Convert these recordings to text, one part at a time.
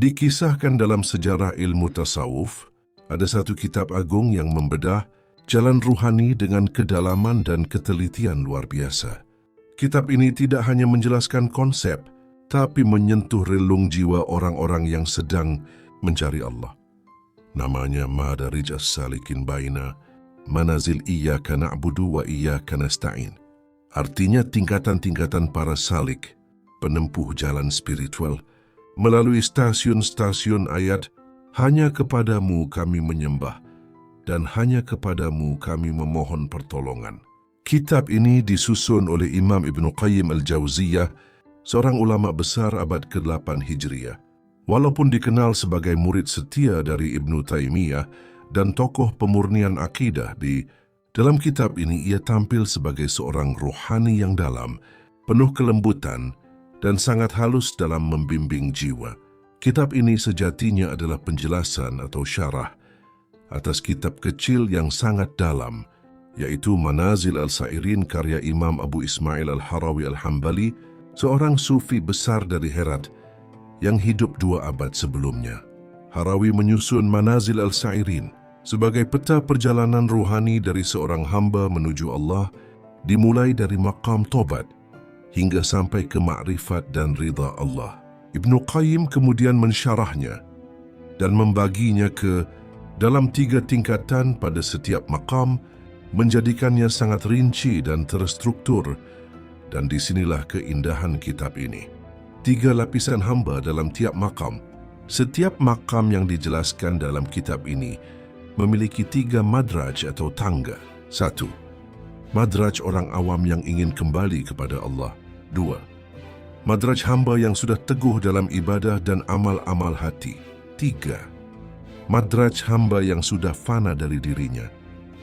Dikisahkan dalam sejarah ilmu tasawuf, ada satu kitab agung yang membedah jalan ruhani dengan kedalaman dan ketelitian luar biasa. Kitab ini tidak hanya menjelaskan konsep, tapi menyentuh relung jiwa orang-orang yang sedang mencari Allah. Namanya Madarij as-Salikin Baina Manazil Iyyaka Na'budu wa Iyyaka Nasta'in. Artinya tingkatan-tingkatan para salik, penempuh jalan spiritual, melalui stasiun-stasiun ayat, hanya kepadamu kami menyembah, dan hanya kepadamu kami memohon pertolongan. Kitab ini disusun oleh Imam Ibnu Qayyim al-Jauziyah, seorang ulama besar abad ke-8 Hijriah. Walaupun dikenal sebagai murid setia dari Ibnu Taimiyah dan tokoh pemurnian akidah, di dalam kitab ini ia tampil sebagai seorang rohani yang dalam, penuh kelembutan, dan sangat halus dalam membimbing jiwa. Kitab ini sejatinya adalah penjelasan atau syarah atas kitab kecil yang sangat dalam, yaitu Manazil al-Sairin karya Imam Abu Ismail al-Harawi al-Hambali, seorang sufi besar dari Herat yang hidup 2 abad sebelumnya. Harawi menyusun Manazil al-Sairin sebagai peta perjalanan ruhani dari seorang hamba menuju Allah, dimulai dari maqam tobat hingga sampai ke makrifat dan ridha Allah. Ibnu Qayyim kemudian mensyarahnya dan membaginya ke dalam 3 tingkatan pada setiap maqam, menjadikannya sangat rinci dan terstruktur, dan disinilah keindahan kitab ini. 3 lapisan hamba dalam tiap maqam. Setiap maqam yang dijelaskan dalam kitab ini memiliki 3 madraj atau tangga. 1. Madraj orang awam yang ingin kembali kepada Allah. 2. Madraj hamba yang sudah teguh dalam ibadah dan amal-amal hati. 3. Madraj hamba yang sudah fana dari dirinya,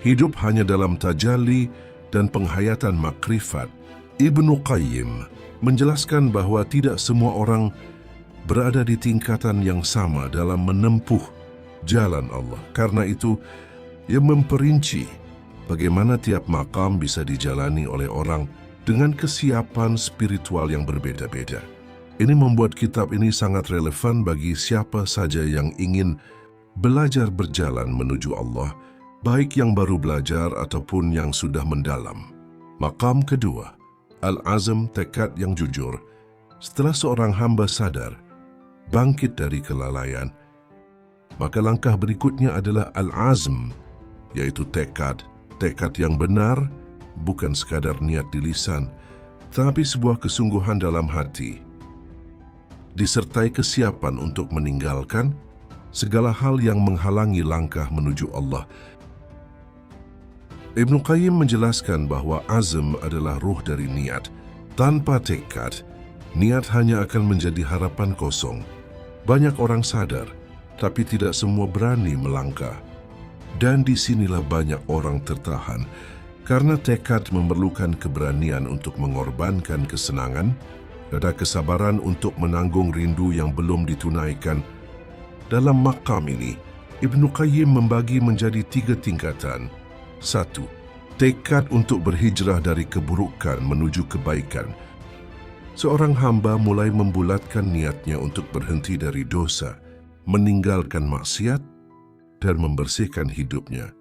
hidup hanya dalam tajalli dan penghayatan makrifat. Ibnu Qayyim menjelaskan bahwa tidak semua orang berada di tingkatan yang sama dalam menempuh jalan Allah. Karena itu, ia memperinci bagaimana tiap makam bisa dijalani oleh orang dengan kesiapan spiritual yang berbeda-beda. Ini membuat kitab ini sangat relevan bagi siapa saja yang ingin belajar berjalan menuju Allah, baik yang baru belajar ataupun yang sudah mendalam. Makam kedua, al-azm, tekad yang jujur. Setelah seorang hamba sadar, bangkit dari kelalaian, maka langkah berikutnya adalah al-azm, yaitu tekad yang benar, bukan sekadar niat di lisan, tapi sebuah kesungguhan dalam hati, disertai kesiapan untuk meninggalkan segala hal yang menghalangi langkah menuju Allah. Ibnu Qayyim menjelaskan bahwa azm adalah ruh dari niat. Tanpa tekad, niat hanya akan menjadi harapan kosong. Banyak orang sadar, tapi tidak semua berani melangkah. Dan disinilah banyak orang tertahan, karena tekad memerlukan keberanian untuk mengorbankan kesenangan, ada kesabaran untuk menanggung rindu yang belum ditunaikan. Dalam maqam ini, Ibnu Qayyim membagi menjadi 3 tingkatan. 1. Tekad untuk berhijrah dari keburukan menuju kebaikan. Seorang hamba mulai membulatkan niatnya untuk berhenti dari dosa, meninggalkan maksiat, dan membersihkan hidupnya.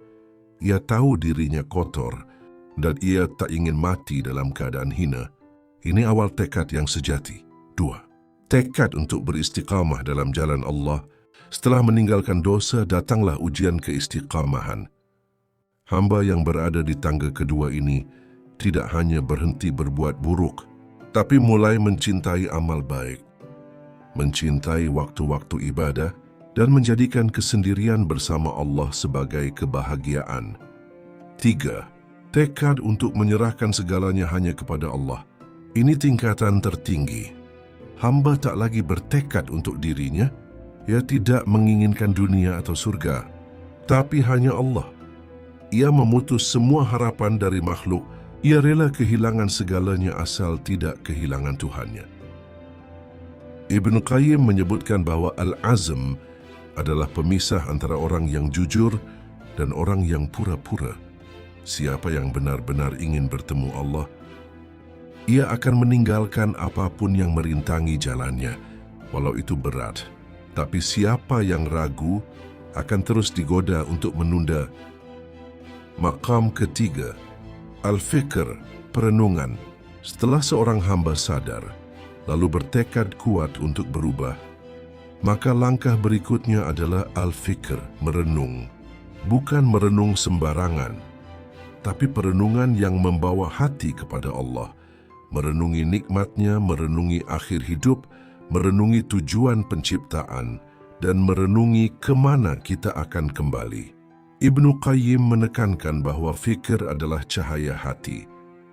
Ia tahu dirinya kotor, dan ia tak ingin mati dalam keadaan hina. Ini awal tekad yang sejati. 2. Tekad untuk beristiqamah dalam jalan Allah. Setelah meninggalkan dosa, datanglah ujian keistiqamahan. Hamba yang berada di tangga kedua ini tidak hanya berhenti berbuat buruk, tapi mulai mencintai amal baik, mencintai waktu-waktu ibadah, dan menjadikan kesendirian bersama Allah sebagai kebahagiaan. 3. Tekad untuk menyerahkan segalanya hanya kepada Allah. Ini tingkatan tertinggi. Hamba tak lagi bertekad untuk dirinya. Ia tidak menginginkan dunia atau surga, tapi hanya Allah. Ia memutus semua harapan dari makhluk. Ia rela kehilangan segalanya asal tidak kehilangan Tuhannya. Ibnu Qayyim menyebutkan bahwa al-azm adalah pemisah antara orang yang jujur dan orang yang pura-pura. Siapa yang benar-benar ingin bertemu Allah, ia akan meninggalkan apapun yang merintangi jalannya, walau itu berat. Tapi siapa yang ragu akan terus digoda untuk menunda. Maqam ketiga, al-fikr, perenungan. Setelah seorang hamba sadar, lalu bertekad kuat untuk berubah, maka langkah berikutnya adalah al-fikr, merenung. Bukan merenung sembarangan, tapi perenungan yang membawa hati kepada Allah. Merenungi nikmatnya, merenungi akhir hidup, merenungi tujuan penciptaan, dan merenungi kemana kita akan kembali. Ibnu Qayyim menekankan bahwa fikir adalah cahaya hati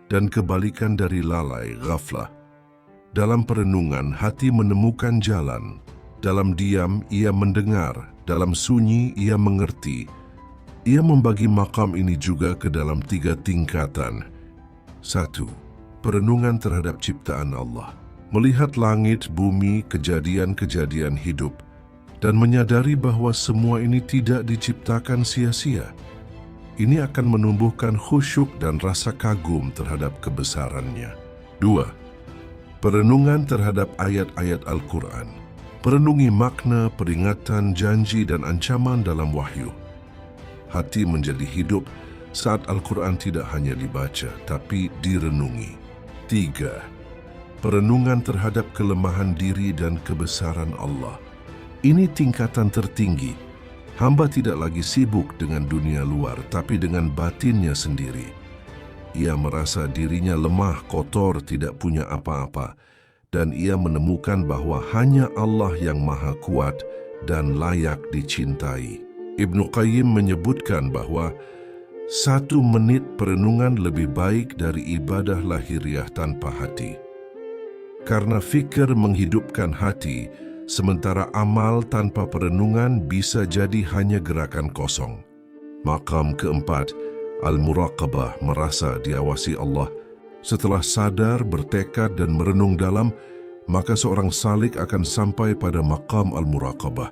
dan kebalikan dari lalai, ghaflah. Dalam perenungan, hati menemukan jalan. Dalam diam, ia mendengar. Dalam sunyi, ia mengerti. Ia membagi maqam ini juga ke dalam 3 tingkatan. 1. Perenungan terhadap ciptaan Allah. Melihat langit, bumi, kejadian-kejadian hidup, dan menyadari bahwa semua ini tidak diciptakan sia-sia. Ini akan menumbuhkan khusyuk dan rasa kagum terhadap kebesarannya. 2. Perenungan terhadap ayat-ayat Al-Quran. Perenungi makna, peringatan, janji, dan ancaman dalam wahyu. Hati menjadi hidup saat Al-Quran tidak hanya dibaca, tapi direnungi. 3. Perenungan terhadap kelemahan diri dan kebesaran Allah. Ini tingkatan tertinggi. Hamba tidak lagi sibuk dengan dunia luar, tapi dengan batinnya sendiri. Ia merasa dirinya lemah, kotor, tidak punya apa-apa, dan ia menemukan bahwa hanya Allah yang maha kuat dan layak dicintai. Ibnu Qayyim menyebutkan bahwa 1 menit perenungan lebih baik dari ibadah lahiriah tanpa hati. Karena fikir menghidupkan hati, sementara amal tanpa perenungan bisa jadi hanya gerakan kosong. Maqam keempat, al-muraqabah, merasa diawasi Allah. Setelah sadar, bertekad, dan merenung dalam, maka seorang salik akan sampai pada maqam al-muraqabah,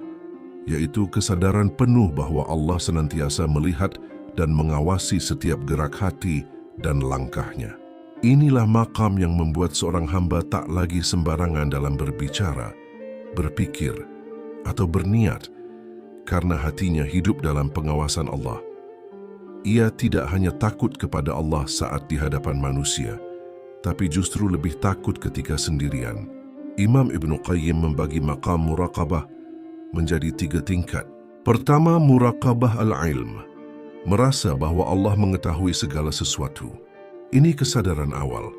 yaitu kesadaran penuh bahwa Allah senantiasa melihat dan mengawasi setiap gerak hati dan langkahnya. Inilah maqam yang membuat seorang hamba tak lagi sembarangan dalam berbicara, berpikir, atau berniat, karena hatinya hidup dalam pengawasan Allah. Ia tidak hanya takut kepada Allah saat di hadapan manusia, tapi justru lebih takut ketika sendirian. Imam Ibnu Qayyim membagi maqam muraqabah menjadi 3 tingkat. Pertama, muraqabah al-ilm, merasa bahwa Allah mengetahui segala sesuatu. Ini kesadaran awal,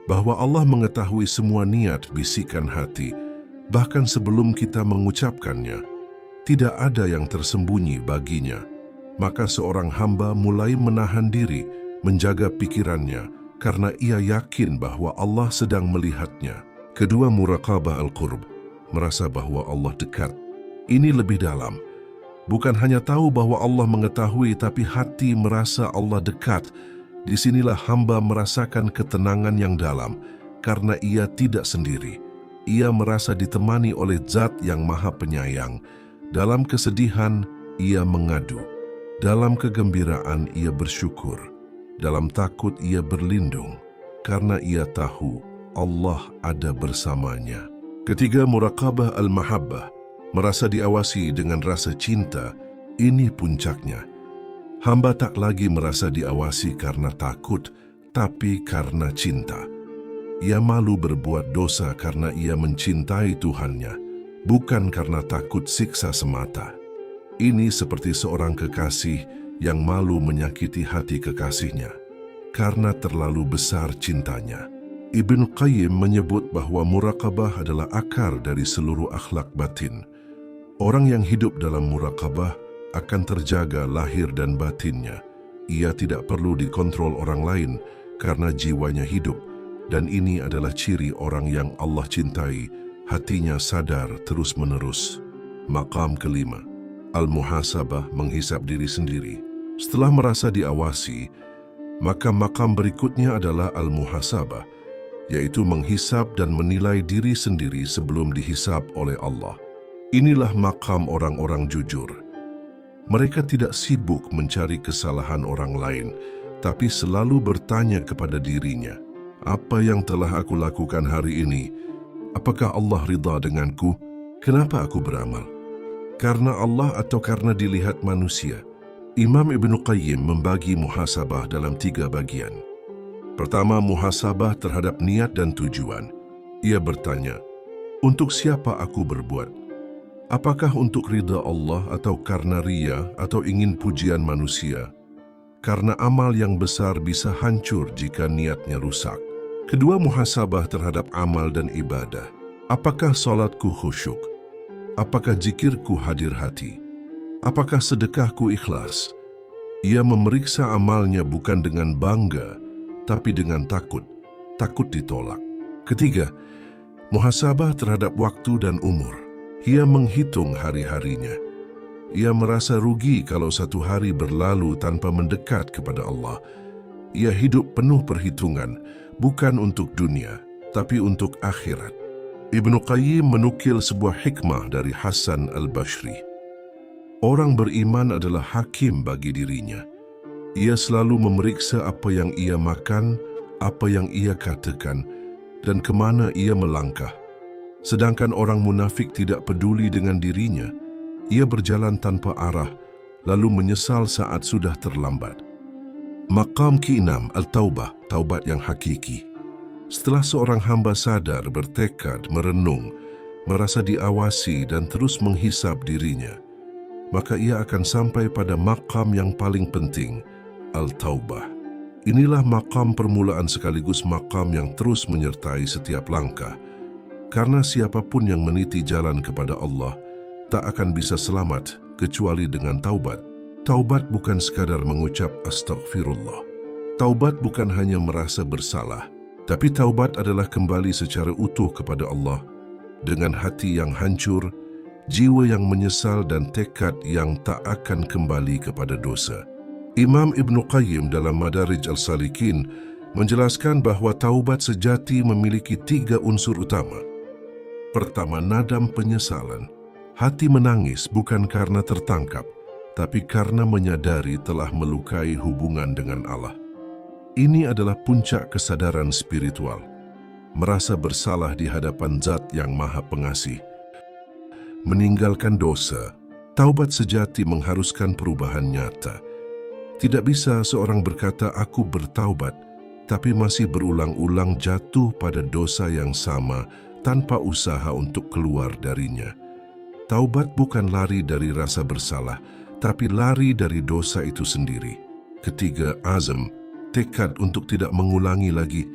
bahwa Allah mengetahui semua niat bisikan hati, bahkan sebelum kita mengucapkannya. Tidak ada yang tersembunyi baginya. Maka seorang hamba mulai menahan diri, menjaga pikirannya, karena ia yakin bahwa Allah sedang melihatnya. Kedua, muraqabah al-qurb, merasa bahwa Allah dekat. Ini lebih dalam. Bukan hanya tahu bahwa Allah mengetahui, tapi hati merasa Allah dekat. Disinilah hamba merasakan ketenangan yang dalam, karena ia tidak sendiri. Ia merasa ditemani oleh Zat yang Maha Penyayang. Dalam kesedihan, ia mengadu. Dalam kegembiraan, ia bersyukur. Dalam takut, ia berlindung, karena ia tahu Allah ada bersamanya. Ketiga, muraqabah al-mahabbah, merasa diawasi dengan rasa cinta. Ini puncaknya. Hamba tak lagi merasa diawasi karena takut, tapi karena cinta. Ia malu berbuat dosa karena ia mencintai Tuhannya, bukan karena takut siksa semata. Ini seperti seorang kekasih yang malu menyakiti hati kekasihnya, karena terlalu besar cintanya. Ibnu Qayyim menyebut bahwa muraqabah adalah akar dari seluruh akhlak batin. Orang yang hidup dalam muraqabah akan terjaga lahir dan batinnya. Ia tidak perlu dikontrol orang lain karena jiwanya hidup, dan ini adalah ciri orang yang Allah cintai, hatinya sadar terus-menerus. Maqam kelima, al-muhasabah, menghisap diri sendiri. Setelah merasa diawasi, maka maqam berikutnya adalah al-muhasabah, yaitu menghisap dan menilai diri sendiri sebelum dihisap oleh Allah. Inilah maqam orang-orang jujur. Mereka tidak sibuk mencari kesalahan orang lain, tapi selalu bertanya kepada dirinya, apa yang telah aku lakukan hari ini? Apakah Allah ridha denganku? Kenapa aku beramal? Karena Allah atau karena dilihat manusia? Imam Ibnu Qayyim membagi muhasabah dalam 3 bagian. Pertama, muhasabah terhadap niat dan tujuan. Ia bertanya, untuk siapa aku berbuat? Apakah untuk ridha Allah atau karena ria atau ingin pujian manusia? Karena amal yang besar bisa hancur jika niatnya rusak. Kedua, muhasabah terhadap amal dan ibadah. Apakah salatku khusyuk? Apakah zikirku hadir hati? Apakah sedekahku ikhlas? Ia memeriksa amalnya bukan dengan bangga, tapi dengan takut ditolak. Ketiga, muhasabah terhadap waktu dan umur. Ia menghitung hari-harinya. Ia merasa rugi kalau satu hari berlalu tanpa mendekat kepada Allah. Ia hidup penuh perhitungan, bukan untuk dunia, tapi untuk akhirat. Ibnu Qayyim menukil sebuah hikmah dari Hasan al-Bashri. Orang beriman adalah hakim bagi dirinya. Ia selalu memeriksa apa yang ia makan, apa yang ia katakan, dan kemana ia melangkah. Sedangkan orang munafik tidak peduli dengan dirinya. Ia berjalan tanpa arah, lalu menyesal saat sudah terlambat. Maqam ke-6, Al-Taubah, taubat yang hakiki. Setelah seorang hamba sadar, bertekad, merenung, merasa diawasi dan terus menghisap dirinya, maka ia akan sampai pada maqam yang paling penting, Al-Taubah. Inilah maqam permulaan sekaligus maqam yang terus menyertai setiap langkah. Karena siapapun yang meniti jalan kepada Allah tak akan bisa selamat kecuali dengan taubat. Taubat bukan sekadar mengucap astagfirullah. Taubat bukan hanya merasa bersalah, tapi taubat adalah kembali secara utuh kepada Allah dengan hati yang hancur, jiwa yang menyesal dan tekad yang tak akan kembali kepada dosa. Imam Ibnu Qayyim dalam Madarij al-Salikin menjelaskan bahwa taubat sejati memiliki 3 unsur utama. Pertama, nadam penyesalan. Hati menangis bukan karena tertangkap, tapi karena menyadari telah melukai hubungan dengan Allah. Ini adalah puncak kesadaran spiritual, merasa bersalah di hadapan Zat yang Maha Pengasih. Meninggalkan dosa, taubat sejati mengharuskan perubahan nyata. Tidak bisa seorang berkata, aku bertaubat, tapi masih berulang-ulang jatuh pada dosa yang sama tanpa usaha untuk keluar darinya. Taubat bukan lari dari rasa bersalah, tapi lari dari dosa itu sendiri. Ketiga, azam, tekad untuk tidak mengulangi lagi.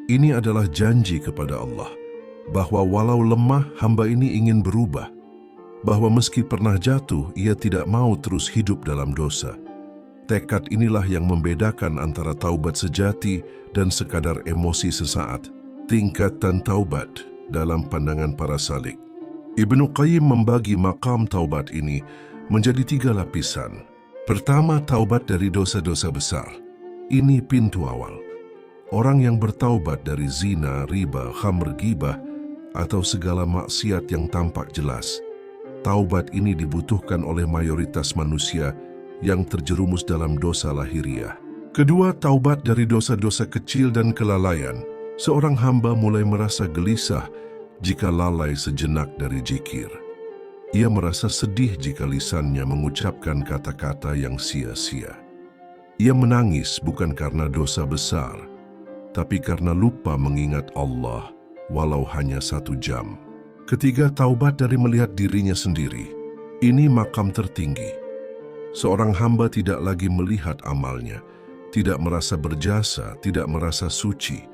Ini adalah janji kepada Allah, bahwa walau lemah, hamba ini ingin berubah. Bahwa meski pernah jatuh, ia tidak mau terus hidup dalam dosa. Tekad inilah yang membedakan antara taubat sejati dan sekadar emosi sesaat. Tingkatan taubat dalam pandangan para salik. Ibnu Qayyim membagi maqam taubat ini menjadi 3 lapisan. Pertama, taubat dari dosa-dosa besar. Ini pintu awal. Orang yang bertaubat dari zina, riba, khamr, ghibah, atau segala maksiat yang tampak jelas. Taubat ini dibutuhkan oleh mayoritas manusia yang terjerumus dalam dosa lahiriah. Kedua, taubat dari dosa-dosa kecil dan kelalaian. Seorang hamba mulai merasa gelisah jika lalai sejenak dari zikir. Ia merasa sedih jika lisannya mengucapkan kata-kata yang sia-sia. Ia menangis bukan karena dosa besar, tapi karena lupa mengingat Allah walau hanya 1 jam. Ketiga, taubat dari melihat dirinya sendiri. Ini makam tertinggi. Seorang hamba tidak lagi melihat amalnya, tidak merasa berjasa, tidak merasa suci.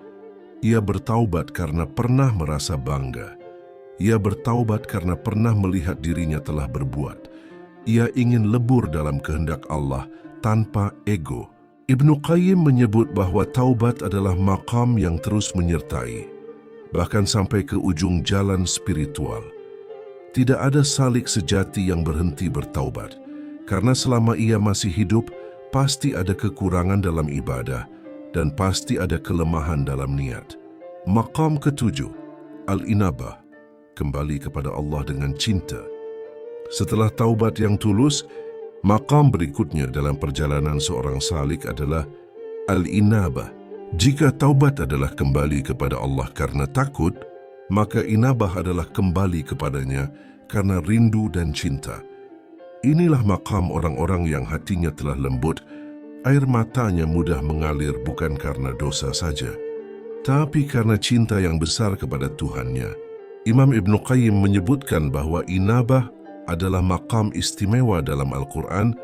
Ia bertaubat karena pernah merasa bangga. Ia bertaubat karena pernah melihat dirinya telah berbuat. Ia ingin lebur dalam kehendak Allah tanpa ego. Ibnu Qayyim menyebut bahwa taubat adalah maqam yang terus menyertai, bahkan sampai ke ujung jalan spiritual. Tidak ada salik sejati yang berhenti bertaubat, karena selama ia masih hidup, pasti ada kekurangan dalam ibadah, dan pasti ada kelemahan dalam niat. Maqam ke-7, Al-Inabah, kembali kepada Allah dengan cinta. Setelah taubat yang tulus, maqam berikutnya dalam perjalanan seorang salik adalah Al-Inabah. Jika taubat adalah kembali kepada Allah karena takut, maka inabah adalah kembali kepadanya karena rindu dan cinta. Inilah maqam orang-orang yang hatinya telah lembut, air matanya mudah mengalir bukan karena dosa saja, tapi karena cinta yang besar kepada Tuhannya. Imam Ibn Qayyim menyebutkan bahwa inabah adalah maqam istimewa dalam Al-Quran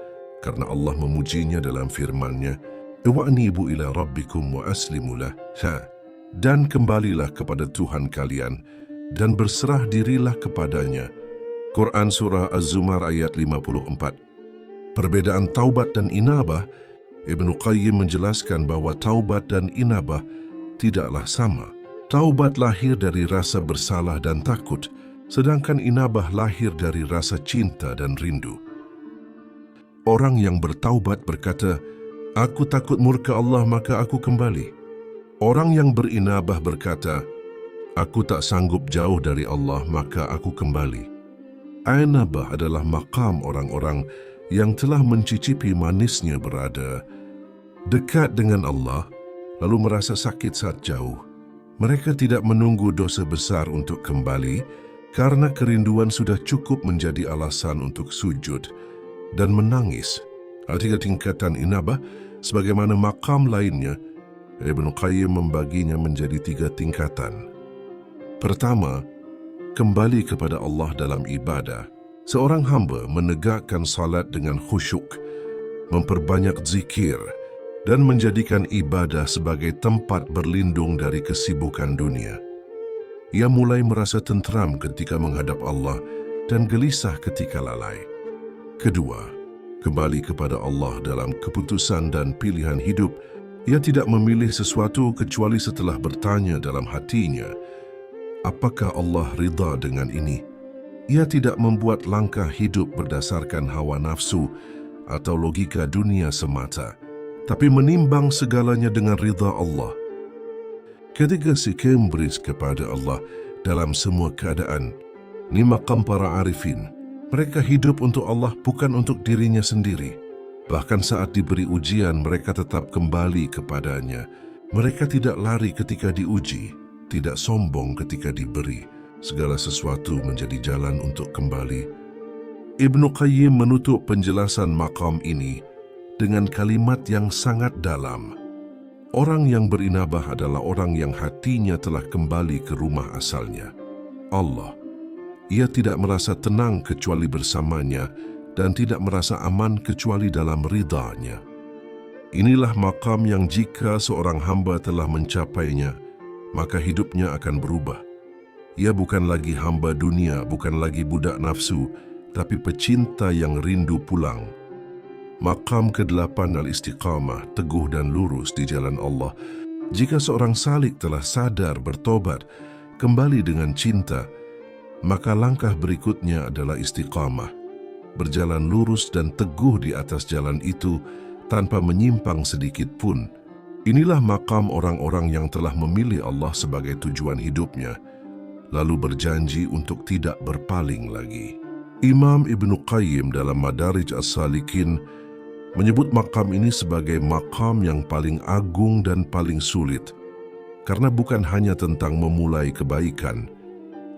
karena Allah memujinya dalam firman-Nya, "Wa'nibu ila rabbikum wa aslimu lah." Dan kembalilah kepada Tuhan kalian dan berserah dirilah kepadanya. Quran Surah Az-Zumar ayat 54. Perbedaan taubat dan inabah, Ibn Qayyim menjelaskan bahwa taubat dan inabah tidaklah sama. Taubat lahir dari rasa bersalah dan takut, sedangkan inabah lahir dari rasa cinta dan rindu. Orang yang bertaubat berkata, "Aku takut murka Allah, maka aku kembali." Orang yang berinabah berkata, "Aku tak sanggup jauh dari Allah, maka aku kembali." Inabah adalah maqam orang-orang yang telah mencicipi manisnya berada dekat dengan Allah, lalu merasa sakit saat jauh. Mereka tidak menunggu dosa besar untuk kembali, karena kerinduan sudah cukup menjadi alasan untuk sujud dan menangis. Tiga tingkatan inabah, sebagaimana maqam lainnya, Ibn Qayyim membaginya menjadi 3 tingkatan. Pertama, kembali kepada Allah dalam ibadah. Seorang hamba menegakkan salat dengan khusyuk, memperbanyak zikir, dan menjadikan ibadah sebagai tempat berlindung dari kesibukan dunia. Ia mulai merasa tentram ketika menghadap Allah dan gelisah ketika lalai. Kedua, kembali kepada Allah dalam keputusan dan pilihan hidup. Ia tidak memilih sesuatu kecuali setelah bertanya dalam hatinya, apakah Allah ridha dengan ini? Ia tidak membuat langkah hidup berdasarkan hawa nafsu atau logika dunia semata, tapi menimbang segalanya dengan ridha Allah. Ketiga, sikap memberi kepada Allah dalam semua keadaan. Ini maqam para arifin. Mereka hidup untuk Allah, bukan untuk dirinya sendiri. Bahkan saat diberi ujian, mereka tetap kembali kepadanya. Mereka tidak lari ketika diuji, tidak sombong ketika diberi. Segala sesuatu menjadi jalan untuk kembali. Ibn Qayyim menutup penjelasan maqam ini dengan kalimat yang sangat dalam. Orang yang berinabah adalah orang yang hatinya telah kembali ke rumah asalnya, Allah. Ia tidak merasa tenang kecuali bersamanya dan tidak merasa aman kecuali dalam ridha-Nya. Inilah maqam yang jika seorang hamba telah mencapainya, maka hidupnya akan berubah. Ia bukan lagi hamba dunia, bukan lagi budak nafsu, tapi pecinta yang rindu pulang. Maqam ke-8 al-istiqamah, teguh dan lurus di jalan Allah. Jika seorang salik telah sadar bertobat, kembali dengan cinta, maka langkah berikutnya adalah istiqamah. Berjalan lurus dan teguh di atas jalan itu tanpa menyimpang sedikit pun. Inilah maqam orang-orang yang telah memilih Allah sebagai tujuan hidupnya, lalu berjanji untuk tidak berpaling lagi. Imam Ibn Qayyim dalam Madarij As-Salikin menyebut maqam ini sebagai maqam yang paling agung dan paling sulit, karena bukan hanya tentang memulai kebaikan,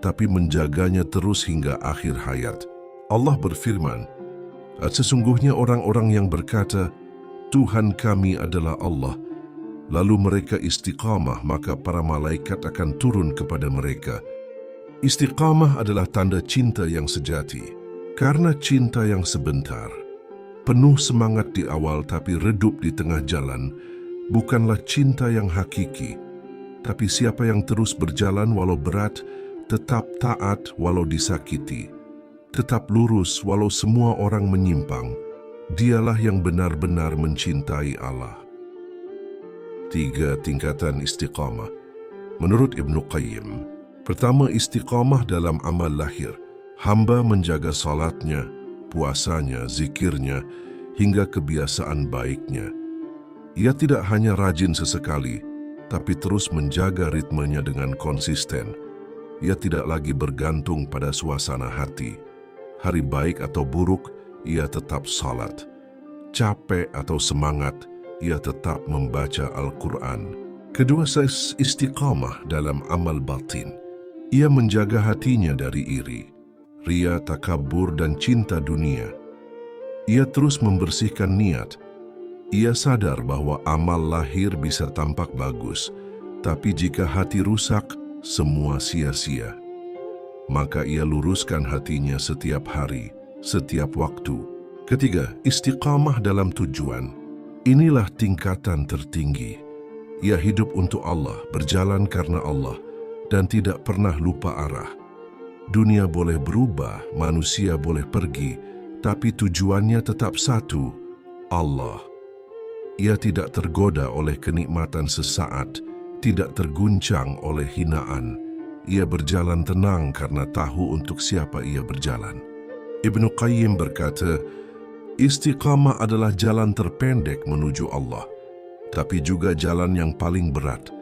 tapi menjaganya terus hingga akhir hayat. Allah berfirman, "Sesungguhnya orang-orang yang berkata, Tuhan kami adalah Allah, lalu mereka istiqamah, maka para malaikat akan turun kepada mereka." Istiqamah adalah tanda cinta yang sejati, karena cinta yang sebentar, penuh semangat di awal tapi redup di tengah jalan, bukanlah cinta yang hakiki. Tapi siapa yang terus berjalan walau berat, tetap taat walau disakiti, tetap lurus walau semua orang menyimpang, dialah yang benar-benar mencintai Allah. 3 tingkatan istiqamah. Menurut Ibn Qayyim, pertama, istiqamah dalam amal lahir. Hamba menjaga salatnya, puasanya, zikirnya, hingga kebiasaan baiknya. Ia tidak hanya rajin sesekali, tapi terus menjaga ritmenya dengan konsisten. Ia tidak lagi bergantung pada suasana hati. Hari baik atau buruk, ia tetap salat. Capek atau semangat, ia tetap membaca Al-Quran. Kedua, istiqamah dalam amal batin. Ia menjaga hatinya dari iri, ria, takabur, dan cinta dunia. Ia terus membersihkan niat. Ia sadar bahwa amal lahir bisa tampak bagus, tapi jika hati rusak, semua sia-sia. Maka ia luruskan hatinya setiap hari, setiap waktu. Ketiga, istiqamah dalam tujuan. Inilah tingkatan tertinggi. Ia hidup untuk Allah, berjalan karena Allah, dan tidak pernah lupa arah. Dunia boleh berubah, manusia boleh pergi, tapi tujuannya tetap satu, Allah. Ia tidak tergoda oleh kenikmatan sesaat, tidak terguncang oleh hinaan. Ia berjalan tenang karena tahu untuk siapa ia berjalan. Ibnu Qayyim berkata, istiqamah adalah jalan terpendek menuju Allah, tapi juga jalan yang paling berat,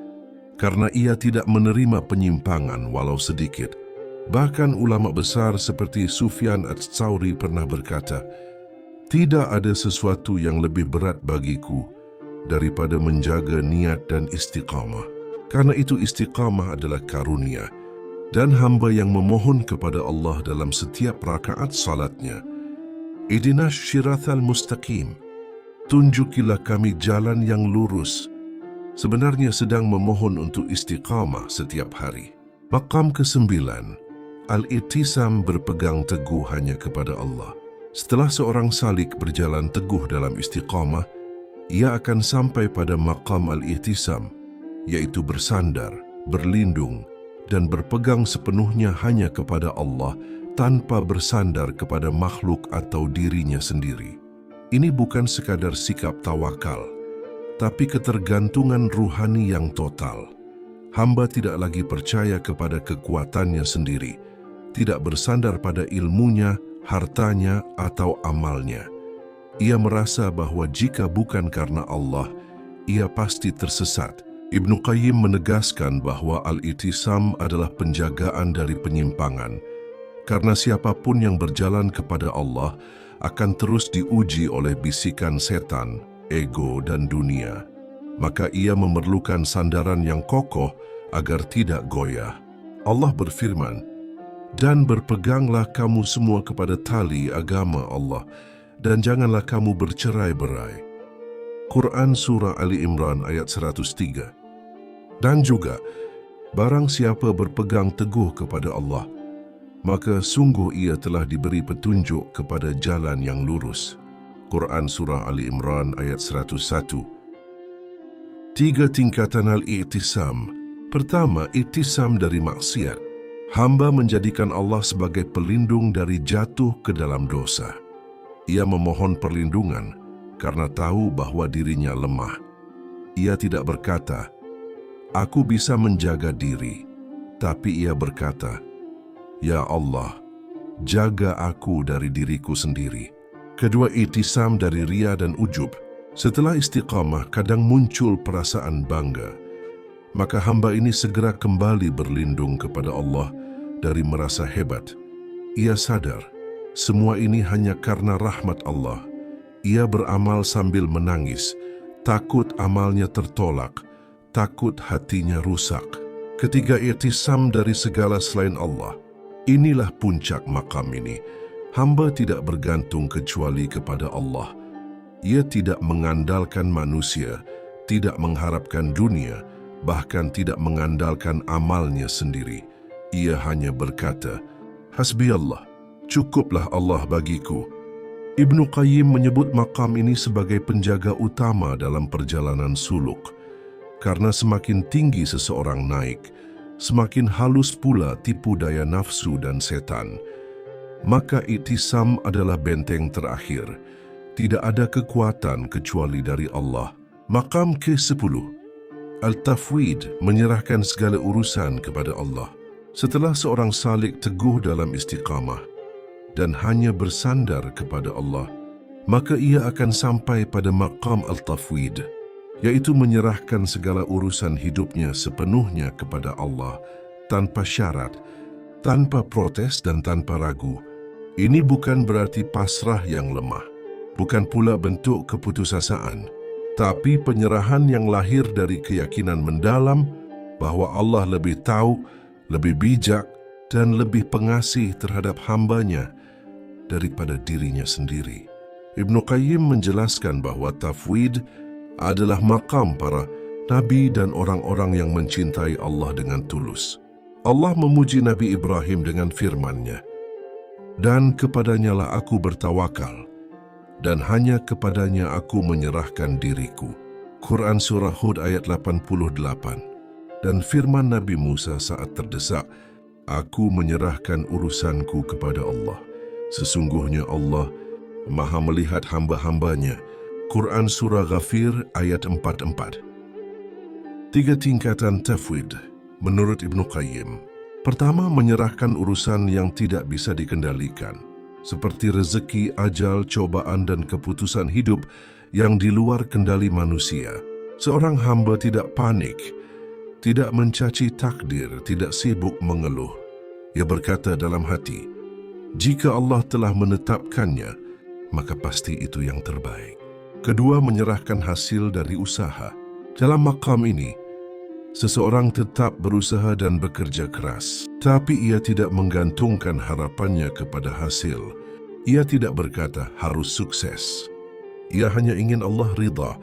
karena ia tidak menerima penyimpangan walau sedikit. Bahkan ulama besar seperti Sufyan Ats-Tsauri pernah berkata, tidak ada sesuatu yang lebih berat bagiku daripada menjaga niat dan istiqamah. Karena itu istiqamah adalah karunia, dan hamba yang memohon kepada Allah dalam setiap rakaat salatnya, Ihdinas syirathal mustaqim, tunjukilah kami jalan yang lurus, sebenarnya sedang memohon untuk istiqamah setiap hari. Maqam ke-9, al-i'tisam, berpegang teguh hanya kepada Allah. Setelah seorang salik berjalan teguh dalam istiqamah, ia akan sampai pada maqam al-i'tisam, yaitu bersandar, berlindung, dan berpegang sepenuhnya hanya kepada Allah tanpa bersandar kepada makhluk atau dirinya sendiri. Ini bukan sekadar sikap tawakal, tapi ketergantungan ruhani yang total. Hamba tidak lagi percaya kepada kekuatannya sendiri, tidak bersandar pada ilmunya, hartanya, atau amalnya. Ia merasa bahwa jika bukan karena Allah, ia pasti tersesat. Ibnu Qayyim menegaskan bahwa al-i'tisam adalah penjagaan dari penyimpangan, karena siapapun yang berjalan kepada Allah akan terus diuji oleh bisikan setan, ego, dan dunia. Maka ia memerlukan sandaran yang kokoh agar tidak goyah. Allah berfirman, dan berpeganglah kamu semua kepada tali agama Allah, dan janganlah kamu bercerai-berai. Quran Surah Ali Imran ayat 103. Dan juga, barang siapa berpegang teguh kepada Allah, maka sungguh ia telah diberi petunjuk kepada jalan yang lurus. Quran Surah Ali Imran ayat 101. 3 tingkatan al-i'tisam. Pertama, i'tisam dari maksiat. Hamba menjadikan Allah sebagai pelindung dari jatuh ke dalam dosa. Ia memohon perlindungan karena tahu bahwa dirinya lemah. Ia tidak berkata, aku bisa menjaga diri, tapi ia berkata, ya Allah, jaga aku dari diriku sendiri. Kedua, i'tisam dari ria dan ujub. Setelah istiqamah, kadang muncul perasaan bangga. Maka hamba ini segera kembali berlindung kepada Allah dari merasa hebat. Ia sadar, semua ini hanya karena rahmat Allah. Ia beramal sambil menangis, takut amalnya tertolak, takut hatinya rusak. Ketiga, i'tisam dari segala selain Allah. Inilah puncak makam ini. Hamba tidak bergantung kecuali kepada Allah. Ia tidak mengandalkan manusia, tidak mengharapkan dunia, bahkan tidak mengandalkan amalnya sendiri. Ia hanya berkata, hasbi Allah, cukuplah Allah bagiku. Ibnu Qayyim menyebut makam ini sebagai penjaga utama dalam perjalanan suluk. Karena semakin tinggi seseorang naik, semakin halus pula tipu daya nafsu dan setan. Maka i'tisam adalah benteng terakhir. Tidak ada kekuatan kecuali dari Allah. Maqam ke-10, al-tafwid, menyerahkan segala urusan kepada Allah. Setelah seorang salik teguh dalam istiqamah dan hanya bersandar kepada Allah, maka ia akan sampai pada maqam al-tafwid, yaitu menyerahkan segala urusan hidupnya sepenuhnya kepada Allah, tanpa syarat, tanpa protes dan tanpa ragu. Ini bukan berarti pasrah yang lemah, bukan pula bentuk keputusasaan, tapi penyerahan yang lahir dari keyakinan mendalam bahwa Allah lebih tahu, lebih bijak, dan lebih pengasih terhadap hambanya daripada dirinya sendiri. Ibnu Qayyim menjelaskan bahwa tafwid adalah maqam para nabi dan orang-orang yang mencintai Allah dengan tulus. Allah memuji Nabi Ibrahim dengan firman-Nya, "Dan kepadanyalah aku bertawakal, dan hanya kepadanya aku menyerahkan diriku." Quran Surah Hud ayat 88. Dan firman Nabi Musa saat terdesak, "Aku menyerahkan urusanku kepada Allah. Sesungguhnya Allah Maha melihat hamba-hambanya." Quran Surah Ghafir ayat 44. 3 tingkatan tafwid menurut Ibnu Qayyim. Pertama, menyerahkan urusan yang tidak bisa dikendalikan, seperti rezeki, ajal, cobaan, dan keputusan hidup yang di luar kendali manusia. Seorang hamba tidak panik, tidak mencaci takdir, tidak sibuk mengeluh. Ia berkata dalam hati, jika Allah telah menetapkannya, maka pasti itu yang terbaik. Kedua, menyerahkan hasil dari usaha. Dalam maqam ini, seseorang tetap berusaha dan bekerja keras, tapi ia tidak menggantungkan harapannya kepada hasil. Ia tidak berkata harus sukses. Ia hanya ingin Allah ridha.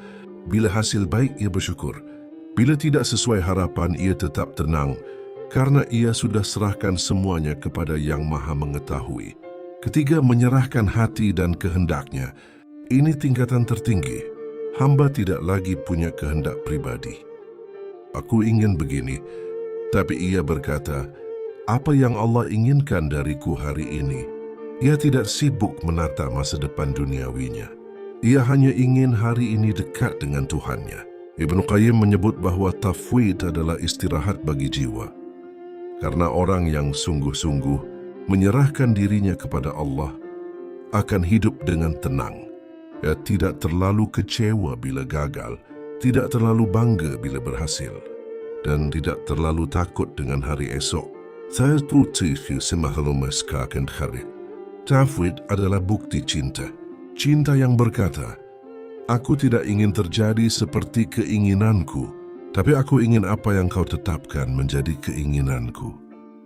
Bila hasil baik, ia bersyukur. Bila tidak sesuai harapan, ia tetap tenang, karena ia sudah serahkan semuanya kepada Yang Maha Mengetahui. Ketiga, menyerahkan hati dan kehendaknya. Ini tingkatan tertinggi. Hamba tidak lagi punya kehendak pribadi. Aku ingin begini, tapi ia berkata, apa yang Allah inginkan dariku hari ini? Ia tidak sibuk menata masa depan duniawinya. Ia hanya ingin hari ini dekat dengan Tuhannya. Ibnu Qayyim menyebut bahwa tafwid adalah istirahat bagi jiwa. Karena orang yang sungguh-sungguh menyerahkan dirinya kepada Allah akan hidup dengan tenang. Ia tidak terlalu kecewa bila gagal, tidak terlalu bangga bila berhasil, dan tidak terlalu takut dengan hari esok. Saya tertifu semahlumaskakan hari. Tafwid adalah bukti cinta. Cinta yang berkata, aku tidak ingin terjadi seperti keinginanku, tapi aku ingin apa yang kau tetapkan menjadi keinginanku.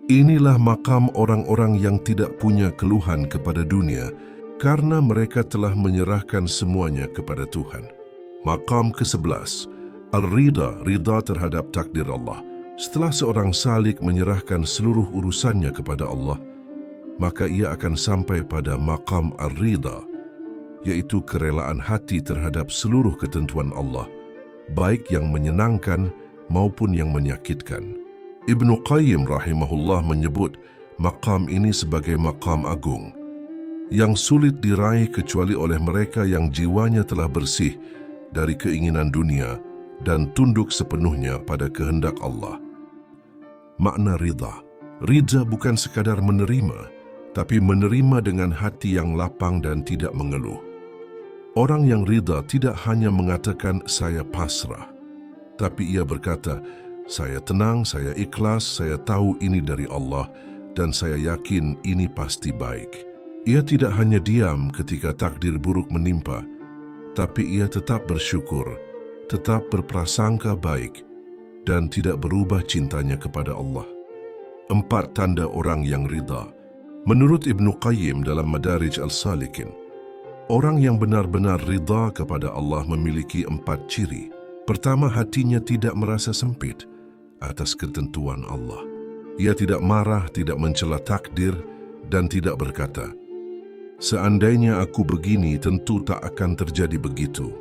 Inilah makam orang-orang yang tidak punya keluhan kepada dunia karena mereka telah menyerahkan semuanya kepada Tuhan. Makam ke-11, Al-Ridha, ridha terhadap takdir Allah. Setelah seorang salik menyerahkan seluruh urusannya kepada Allah, maka ia akan sampai pada makam Al-Ridha, yaitu kerelaan hati terhadap seluruh ketentuan Allah, baik yang menyenangkan maupun yang menyakitkan. Ibnu Qayyim rahimahullah menyebut maqam ini sebagai maqam agung yang sulit diraih kecuali oleh mereka yang jiwanya telah bersih dari keinginan dunia dan tunduk sepenuhnya pada kehendak Allah. Makna ridha. Ridha bukan sekadar menerima, tapi menerima dengan hati yang lapang dan tidak mengeluh. Orang yang ridha tidak hanya mengatakan saya pasrah, tapi ia berkata, saya tenang, saya ikhlas, saya tahu ini dari Allah, dan saya yakin ini pasti baik. Ia tidak hanya diam ketika takdir buruk menimpa, tapi ia tetap bersyukur, tetap berprasangka baik, dan tidak berubah cintanya kepada Allah. 4 tanda orang yang ridha. Menurut Ibnu Qayyim dalam Madarij Al-Salikin, orang yang benar-benar ridha kepada Allah memiliki 4 ciri. Pertama, hatinya tidak merasa sempit atas ketentuan Allah. Ia tidak marah, tidak mencela takdir, dan tidak berkata, seandainya aku begini, tentu tak akan terjadi begitu.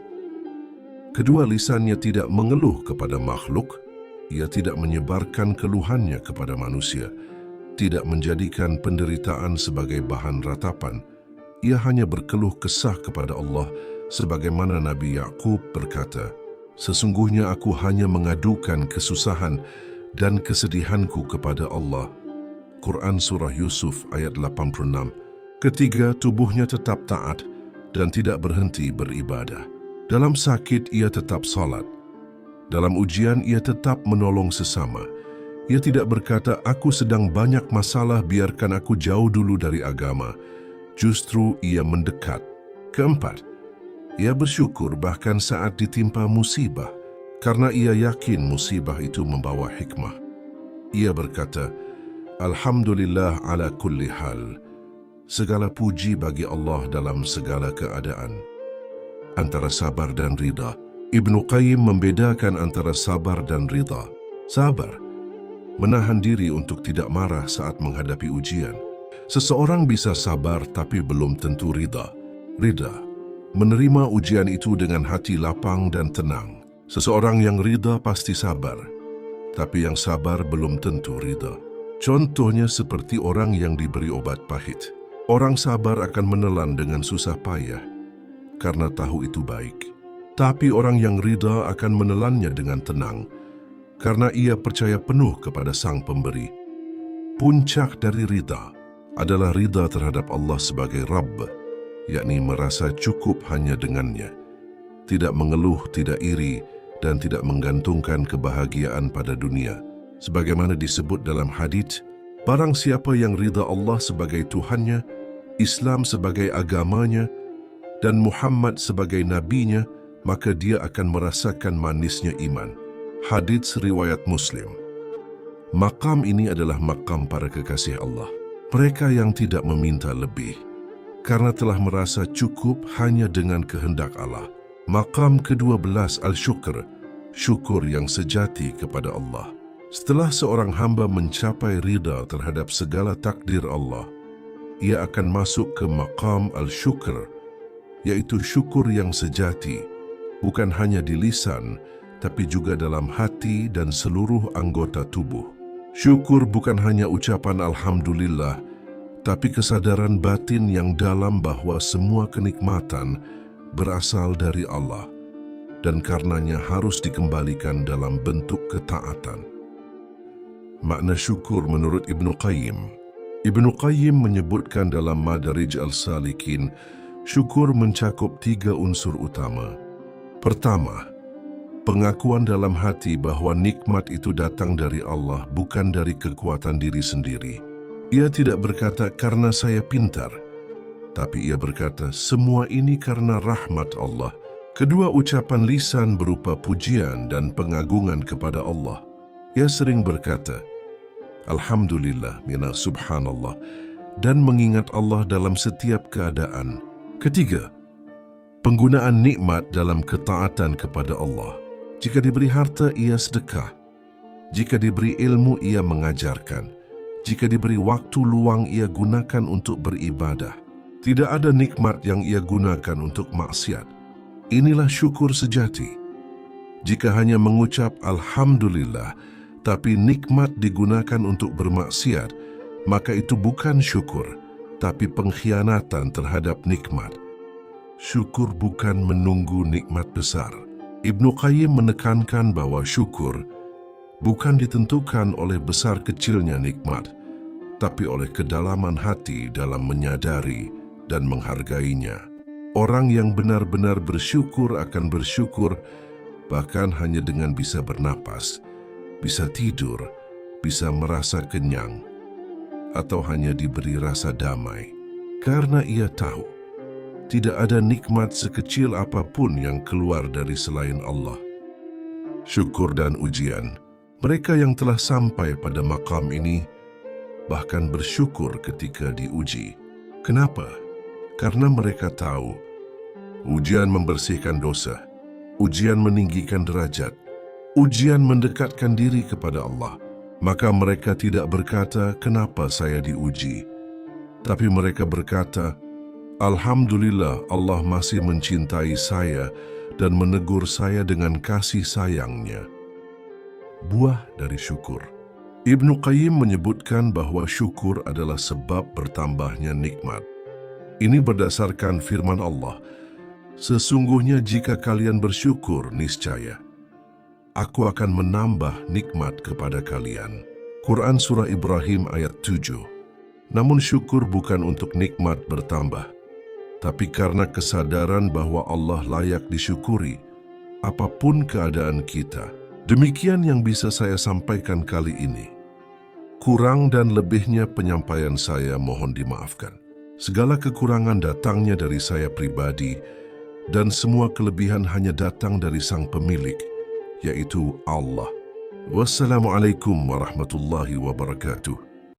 Kedua, lisannya tidak mengeluh kepada makhluk. Ia tidak menyebarkan keluhannya kepada manusia, tidak menjadikan penderitaan sebagai bahan ratapan. Ia hanya berkeluh kesah kepada Allah, sebagaimana Nabi Ya'qub berkata, sesungguhnya aku hanya mengadukan kesusahan dan kesedihanku kepada Allah. Quran Surah Yusuf ayat 86. Ketiga, tubuhnya tetap taat dan tidak berhenti beribadah. Dalam sakit, ia tetap salat. Dalam ujian, ia tetap menolong sesama. Ia tidak berkata, aku sedang banyak masalah, biarkan aku jauh dulu dari agama. Justru ia mendekat. Keempat, ia bersyukur bahkan saat ditimpa musibah, karena ia yakin musibah itu membawa hikmah. Ia berkata, Alhamdulillah ala kulli hal. Segala puji bagi Allah dalam segala keadaan. Antara sabar dan rida. Ibnu Qayyim membedakan antara sabar dan rida. Sabar, menahan diri untuk tidak marah saat menghadapi ujian. Seseorang bisa sabar tapi belum tentu rida. Rida, menerima ujian itu dengan hati lapang dan tenang. Seseorang yang rida pasti sabar, tapi yang sabar belum tentu rida. Contohnya seperti orang yang diberi obat pahit. Orang sabar akan menelan dengan susah payah, karena tahu itu baik. Tapi orang yang rida akan menelannya dengan tenang, karena ia percaya penuh kepada Sang Pemberi. Puncak dari rida adalah rida terhadap Allah sebagai Rabb, yakni merasa cukup hanya dengannya. Tidak mengeluh, tidak iri, dan tidak menggantungkan kebahagiaan pada dunia. Sebagaimana disebut dalam hadits, barang siapa yang rida Allah sebagai Tuhannya, Islam sebagai agamanya, dan Muhammad sebagai nabinya, maka dia akan merasakan manisnya iman. Hadits riwayat Muslim. Maqam ini adalah maqam para kekasih Allah. Mereka yang tidak meminta lebih, karena telah merasa cukup hanya dengan kehendak Allah. Maqam ke-12 al-syukur, syukur yang sejati kepada Allah. Setelah seorang hamba mencapai rida terhadap segala takdir Allah, ia akan masuk ke maqam al-syukur, yaitu syukur yang sejati, bukan hanya di lisan, tapi juga dalam hati dan seluruh anggota tubuh. Syukur bukan hanya ucapan Alhamdulillah, tapi kesadaran batin yang dalam bahwa semua kenikmatan berasal dari Allah, dan karenanya harus dikembalikan dalam bentuk ketaatan. Makna syukur menurut Ibnu Qayyim. Ibnu Qayyim menyebutkan dalam Madarij al-Salikin, syukur mencakup 3 unsur utama. Pertama, pengakuan dalam hati bahwa nikmat itu datang dari Allah, bukan dari kekuatan diri sendiri. Ia tidak berkata, karena saya pintar, tapi ia berkata, semua ini karena rahmat Allah. Kedua, ucapan lisan berupa pujian dan pengagungan kepada Allah. Ia sering berkata, Alhamdulillah, mina subhanallah, dan mengingat Allah dalam setiap keadaan. Ketiga, penggunaan nikmat dalam ketaatan kepada Allah. Jika diberi harta, ia sedekah. Jika diberi ilmu, ia mengajarkan. Jika diberi waktu luang, ia gunakan untuk beribadah. Tidak ada nikmat yang ia gunakan untuk maksiat. Inilah syukur sejati. Jika hanya mengucap Alhamdulillah, tapi nikmat digunakan untuk bermaksiat, maka itu bukan syukur, tapi pengkhianatan terhadap nikmat. Syukur bukan menunggu nikmat besar. Ibnu Qayyim menekankan bahwa syukur bukan ditentukan oleh besar kecilnya nikmat, tapi oleh kedalaman hati dalam menyadari dan menghargainya. Orang yang benar-benar bersyukur akan bersyukur bahkan hanya dengan bisa bernapas, bisa tidur, bisa merasa kenyang, atau hanya diberi rasa damai. Karena ia tahu, tidak ada nikmat sekecil apapun yang keluar dari selain Allah. Syukur dan ujian. Mereka yang telah sampai pada maqam ini bahkan bersyukur ketika diuji. Kenapa? Karena mereka tahu ujian membersihkan dosa, ujian meninggikan derajat, ujian mendekatkan diri kepada Allah. Maka mereka tidak berkata, kenapa saya diuji? Tapi mereka berkata, Alhamdulillah, Allah masih mencintai saya dan menegur saya dengan kasih sayangnya. Buah dari syukur. Ibnu Qayyim menyebutkan bahwa syukur adalah sebab bertambahnya nikmat. Ini berdasarkan firman Allah, sesungguhnya jika kalian bersyukur, niscaya Aku akan menambah nikmat kepada kalian. Quran Surah Ibrahim ayat 7. Namun syukur bukan untuk nikmat bertambah, tapi karena kesadaran bahwa Allah layak disyukuri, apapun keadaan kita. Demikian yang bisa saya sampaikan kali ini. Kurang dan lebihnya penyampaian saya mohon dimaafkan. Segala kekurangan datangnya dari saya pribadi, dan semua kelebihan hanya datang dari Sang Pemilik, yaitu Allah. Wassalamualaikum warahmatullahi wabarakatuh.